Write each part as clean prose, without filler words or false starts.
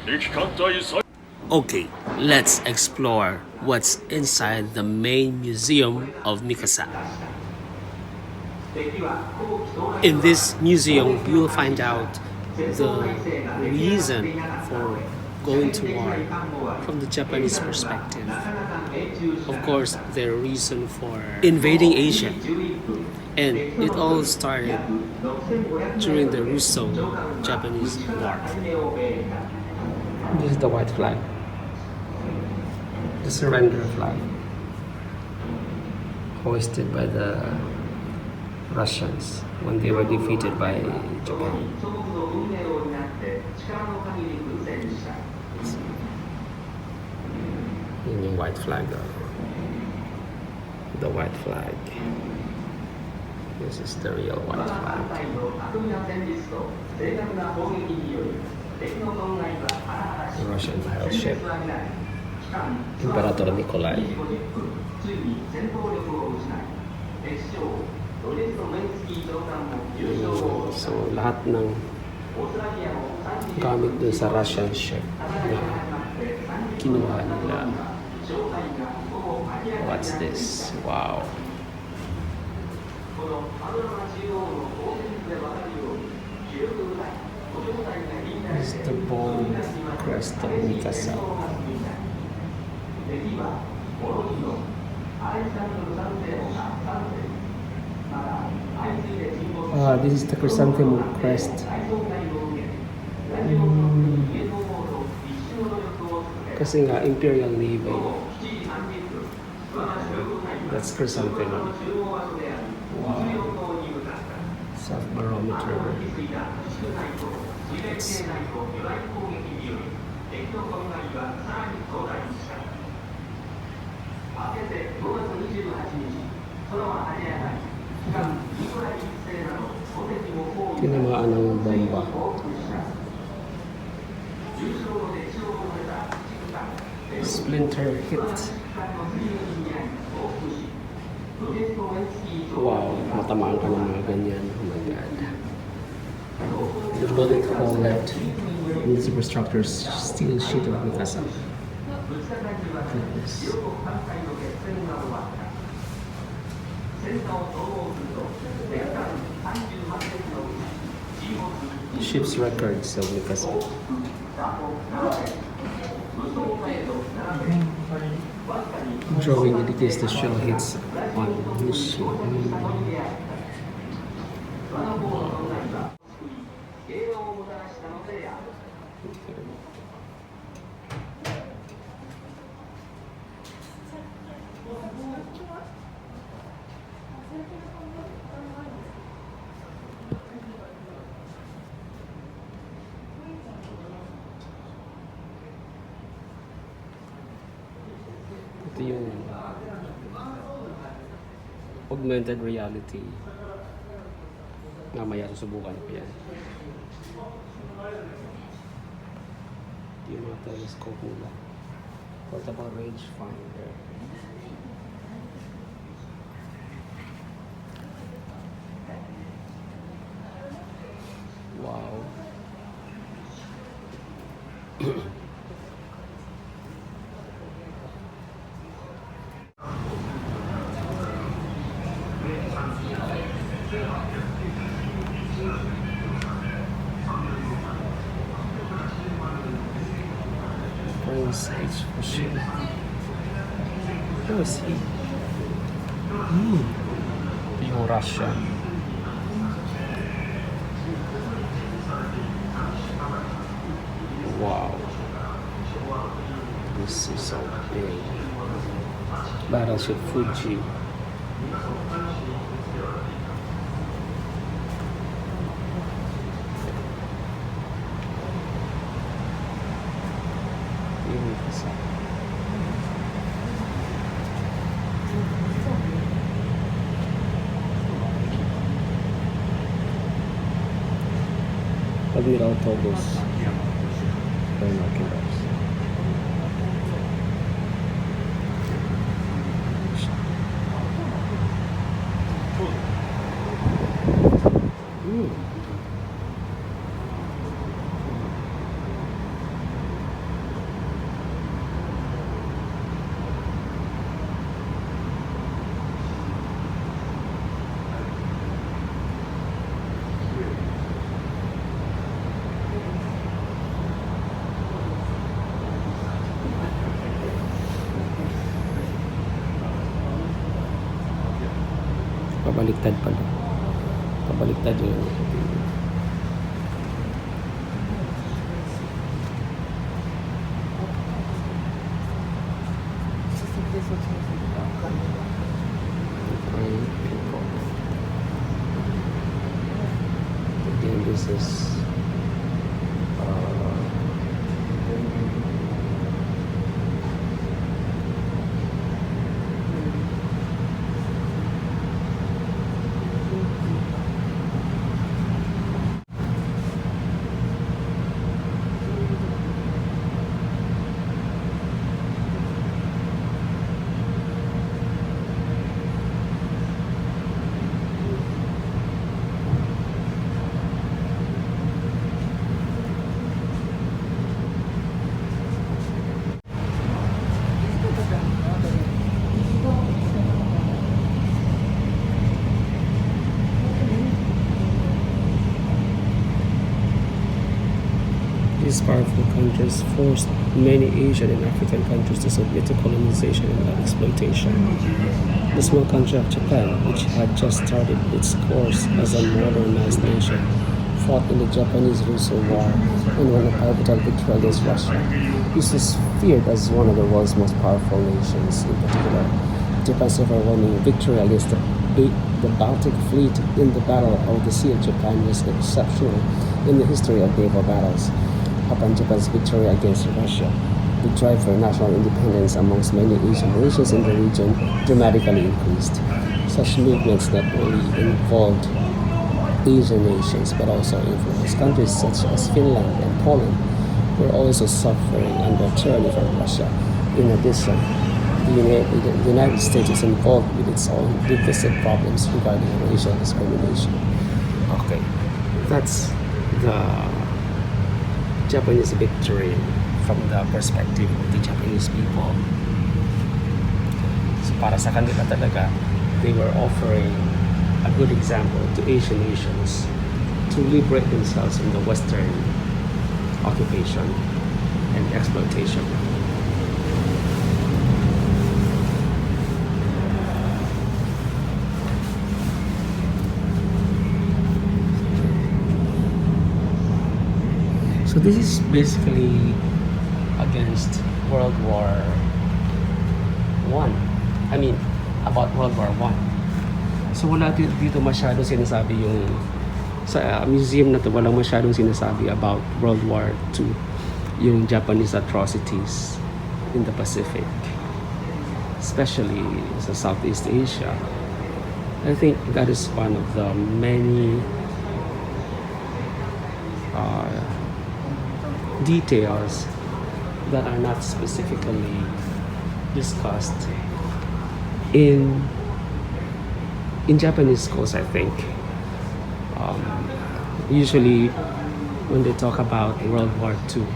Okay, let's explore what's inside the main museum of Mikasa. In this museum, you'll find out the reason for going to war from the Japanese perspective. Of course, their reason for invading Asia. And it all started during the Russo-Japanese War. This is the white flag, the surrender flag, hoisted by the Russians when they were defeated by Japan. Yun yung white flag. The white flag. This is the real white flag. The Russian held ship. Imperator Nikolai. So lahat ng gamit dun sa Russian ship na kinuha nila. What's this? Wow. This is the bold crest of Mikasa. This is the chrysanthemum crest. Kasi nga, Imperial Navy. That's chrysanthemum. Wow. South barometer. It's tinamaan ng bomba. Splinter hit. Wow, matamaan ka ng mga ganyan. Oh my God. The bullet hole left in the superstructure's steel sheet of Mikasa. Goodness. Ship's records of Mikasa. Drawing indicates the shell hits on the ship. Ito yung augmented reality. Mamaya susubukan ko yan. Ito yung mga telescope nila. Portable range finder. Wow. Prince H. Warship. Who is he? Yung Russia. Wow. This is so big. Battleship Fuji. Admiral Togus. Binoculars. Pabaliktad pala. Pabaliktad yun. Again, this is these powerful countries forced many Asian and African countries to submit to colonization and exploitation. The small country of Japan, which had just started its course as a modernized nation, fought in the Japanese-Russo War and won a pivotal victory against Russia. This is feared as one of the world's most powerful nations. In particular, Japan's overwhelming victory against the Baltic Fleet in the Battle of the Sea of Japan was exceptional in the history of naval battles. Upon Japan's victory against Russia, the drive for national independence amongst many Asian nations in the region dramatically increased. Such movements not only involved Asian nations but also influenced countries such as Finland and Poland, were also suffering under tyranny from Russia. In addition, the United States is involved with its own divisive problems regarding racial discrimination. Okay, that's the Japanese victory from the perspective of the Japanese people. So para sa kanila talaga, they were offering a good example to Asian nations to liberate themselves from the Western occupation and exploitation. So this is basically against World War I. I mean, about World War I. So wala dito masyadong sinasabi yung sa museum na to, walang masyadong sinasabi about World War II, yung Japanese atrocities in the Pacific, especially sa Southeast Asia. I think that is one of the many details that are not specifically discussed in Japanese schools, I think. Usually when they talk about World War II,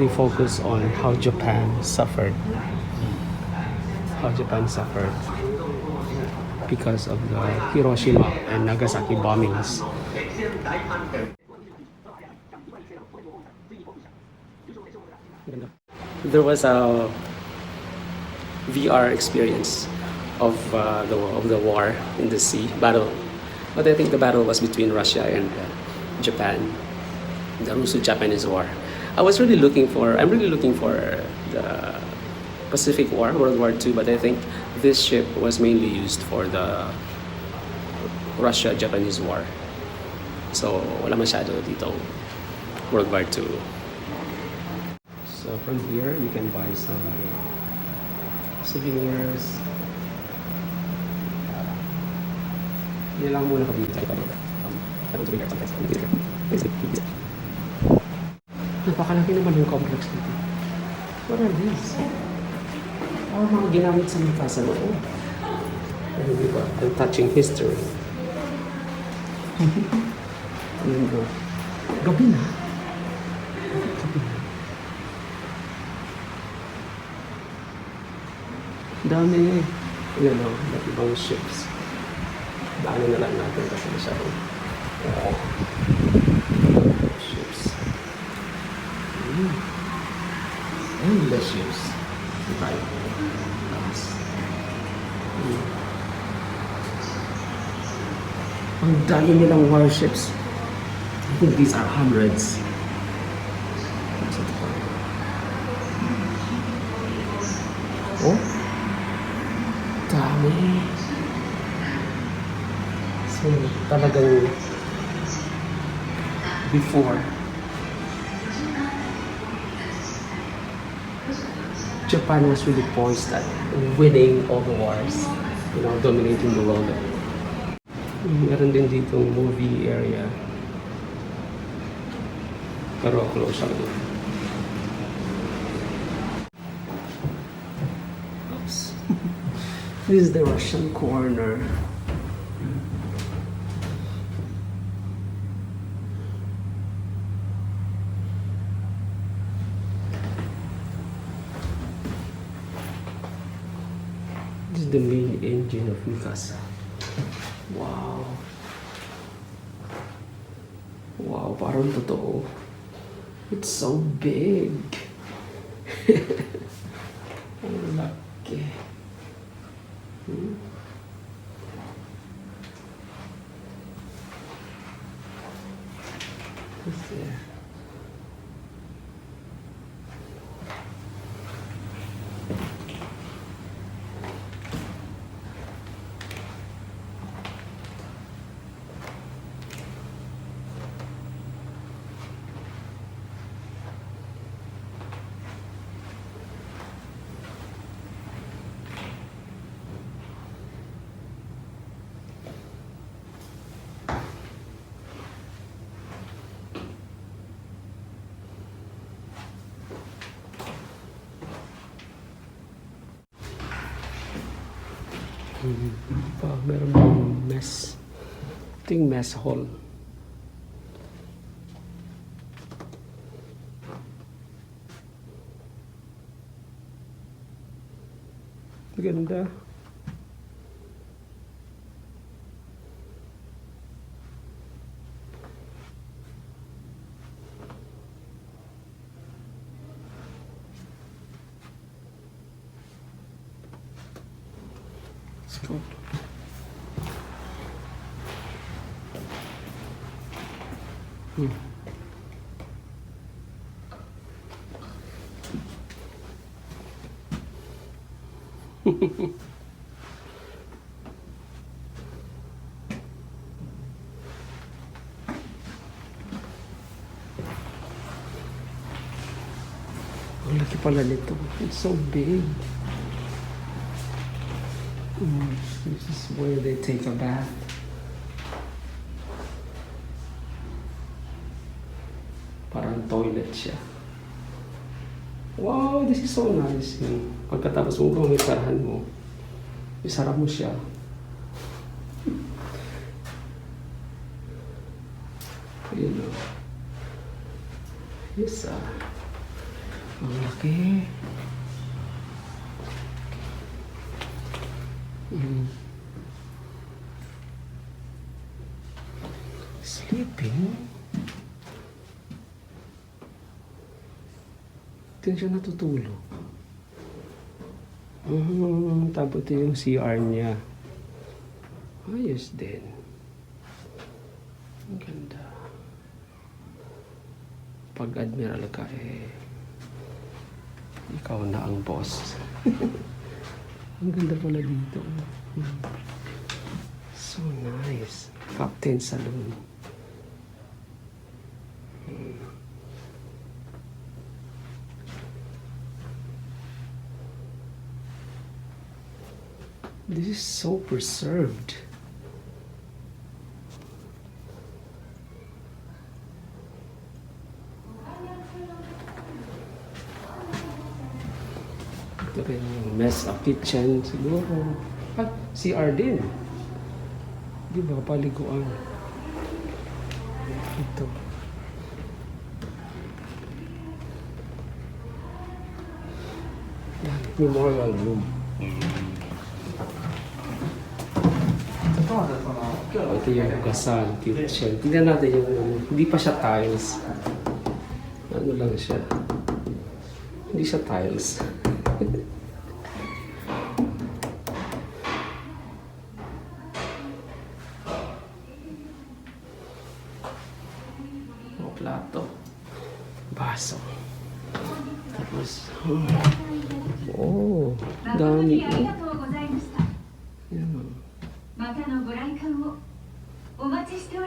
they focus on how Japan suffered because of the Hiroshima and Nagasaki bombings. There was a VR experience of the war in the sea battle, but I think the battle was between Russia and Japan, the Russo-Japanese War. I'm really looking for the Pacific War, World War II, but I think this ship was mainly used for the Russia-Japanese War. So wala masyado dito World War II. So from here, you can buy some souvenirs. Yan lang muna kabili tayo. Napakalaki naman yung complex dito. What are these? Mga ginamit sa Mikasa noon. Ano diba? I'm touching history. Gabi na. Dami ibang ships. Daanan na lang natin kasi masyadong ships. Endless ships. Ang dami nilang warships. I think these are hundreds. Oh, dami. So, talagang before, Japan was really poised at winning all the wars, dominating the world. Meron din dito movie area. Pero close siya lang. Oops. This is the Russian corner. This is the main engine of Mikasa. Wow. Wow, parang totoo. It's so big. Ang laki. What's there? Meron ng mess. Ito yung mess hall. Ganda. Let's go. Ang laki pala nito. It's so big. This is where they take a bath. Parang toilet siya. Wow, this is so nice. Pagkatapos mo kung isarahan mo, isara mo siya. Ayun o. Yes, ang laki. Sleeping? Ito siya natutulog. Tapos ito yung CR niya. Ayos din. Ang ganda. Pag admiral ka ikaw na ang boss. Ang ganda pala dito. So nice. Captain Saloon. This is so preserved. Ito rin yung mess up kitchen siguro. At CR din. Di ba paliguan? Ito. Memorial room. Ito yung hugasan, kitchen. Tingnan natin yung hindi pa siya tiles. Ano lang siya? Hindi siya tiles. Tapos, oh, dami. Yeah.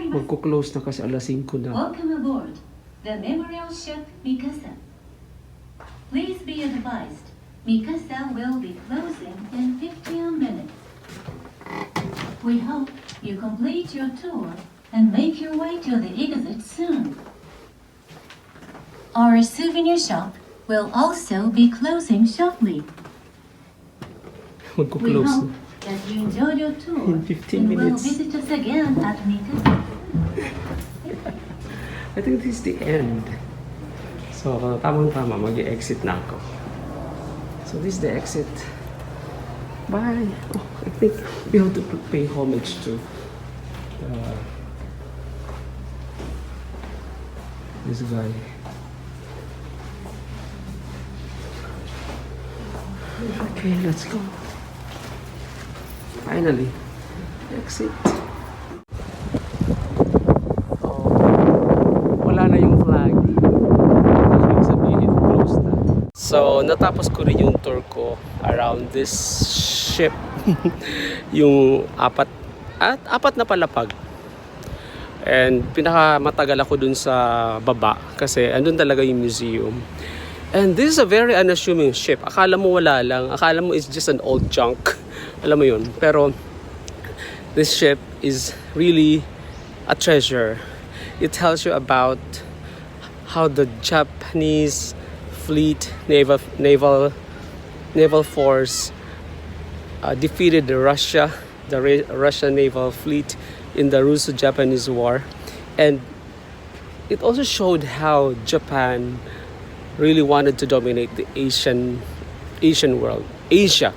Magko-close na kasi alas 5 na. Welcome aboard the memorial ship Mikasa. Please be advised, Mikasa will be closing in 15 minutes. We hope you complete your tour and make your way to the exit soon. Our souvenir shop will also be closing shortly. We Magko-close hope na. that you enjoyed your tour In 15 and will minutes. visit us again at Mikasa. I think this is the end. So, tamang-tama, mag-exit na ako. So, this is the exit. Bye! Oh, I think we have to pay homage to this guy. Okay, let's go. Finally, exit. Oh, wala na yung flag. Ibig sabihin, close na. So, natapos ko rin yung tour ko around this ship. Yung apat na palapag. And pinakamatagal ako dun sa baba kasi andun talaga yung museum. And this is a very unassuming ship. Akala mo wala lang. Akala mo it's just an old junk. Alam mo yun. Pero this ship is really a treasure. It tells you about how the Japanese fleet, naval force defeated the Russian naval fleet in the Russo-Japanese War. And it also showed how Japan really wanted to dominate the Asian world, Asia.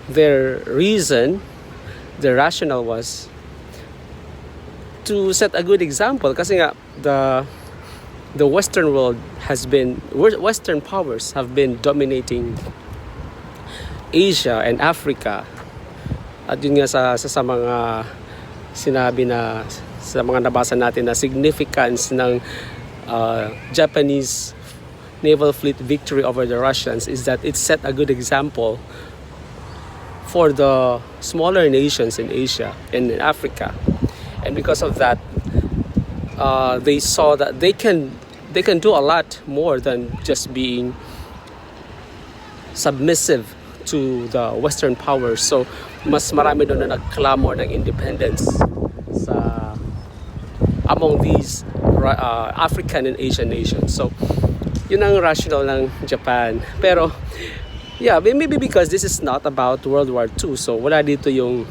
Their rationale was to set a good example kasi nga the Western world Western powers have been dominating Asia and Africa. At yun nga sa mga sinabi na sa mga nabasa natin na significance ng Japanese naval fleet victory over the Russians is that it set a good example for the smaller nations in Asia and in Africa. And because of that, they saw that they can do a lot more than just being submissive to the Western powers. So mas marami doon na nagclamor ng independence among these African and Asian nations. So yun ang rationale ng Japan. Pero yeah, maybe because this is not about World War II, so wala dito yung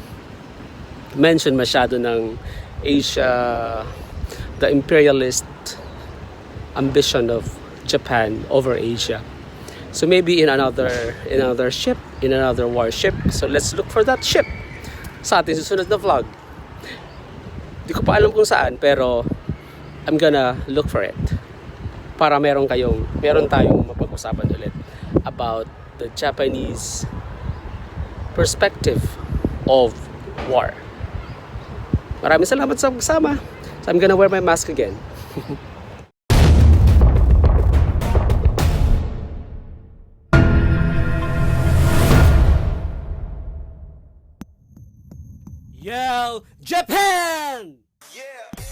mention masyado ng Asia, the imperialist ambition of Japan over Asia. So maybe in another ship, in another warship. So let's look for that ship sa ating susunod na vlog. Di ko pa alam kung saan, pero I'm gonna look for it para meron tayong mapag-usapan ulit about the Japanese perspective of war. Maraming salamat sa pagsama. So I'm gonna wear my mask again. Yell, Japan! Yeah!